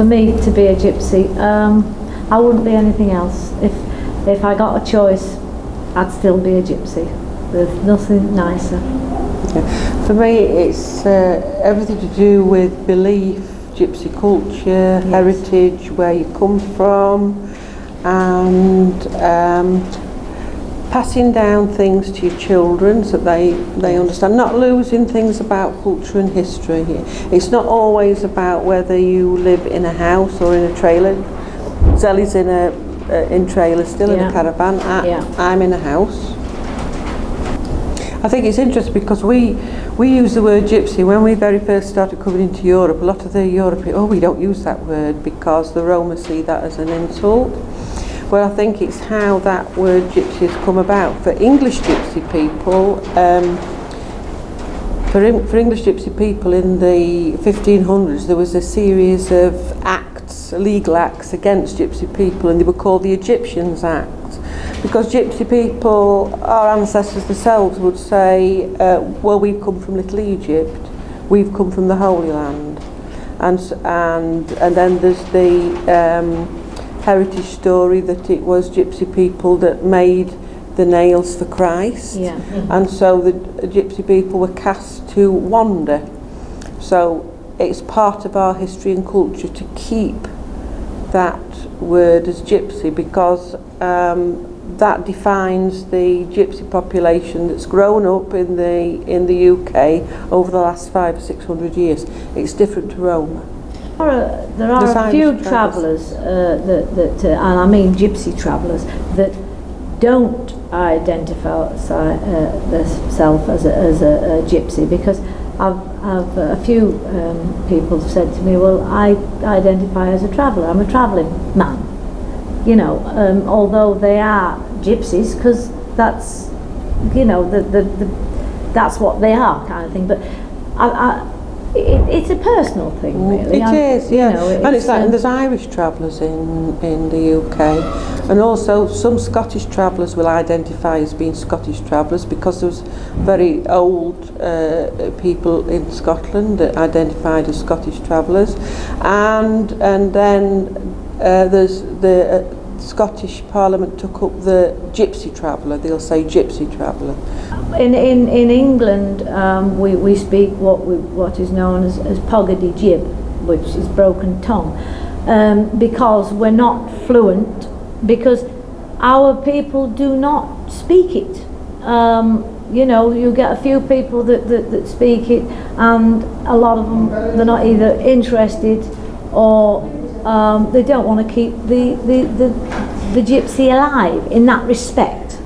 for me to be a gypsy, I wouldn't be anything else. If I got a choice, I'd still be a gypsy. There's nothing nicer. Yeah. For me, it's everything to do with belief, gypsy culture, heritage, where you come from, and passing down things to your children so they understand, not losing things about culture and history. It's not always about whether you live in a house or in a trailer. Zelly's in trailer, still in a caravan. I'm in a house. I think it's interesting because we use the word gypsy when we very first started coming into Europe. A lot of the Europeans, we don't use that word because the Roma see that as an insult. Well, I think it's how that word gypsy has come about. For English gypsy people, for English gypsy people in the 1500s, there was a series of acts, legal acts against gypsy people, and they were called the Egyptians Act. Because gypsy people, our ancestors themselves would say, well, we've come from Little Egypt, we've come from the Holy Land, and then there's the heritage story that it was gypsy people that made the nails for Christ, and so the gypsy people were cast to wander. So it's part of our history and culture to keep that word as gypsy, because that defines the gypsy population that's grown up in the UK over the last 500 or 600 years. It's different to Roma. There are a few travellers, and I mean gypsy travellers, that don't identify themselves as a gypsy, because I've a few people have said to me, well, I identify as a traveller, I'm a travelling man, you know, although they are gypsies, because that's, you know, that's what they are, kind of thing. But it's a personal thing, really. It is, yeah. You know, and it's like, and there's Irish travellers in the UK, and also some Scottish travellers will identify as being Scottish travellers, because there's very old people in Scotland that identified as Scottish travellers, and then there's the Scottish Parliament took up the gypsy traveller. They'll say gypsy traveller. In England, we speak what is known as poggedy jib, which is broken tongue, because we're not fluent, because our people do not speak it. You know, you get a few people that speak it, and a lot of them, they're not either interested or they don't want to keep the gypsy alive in that respect.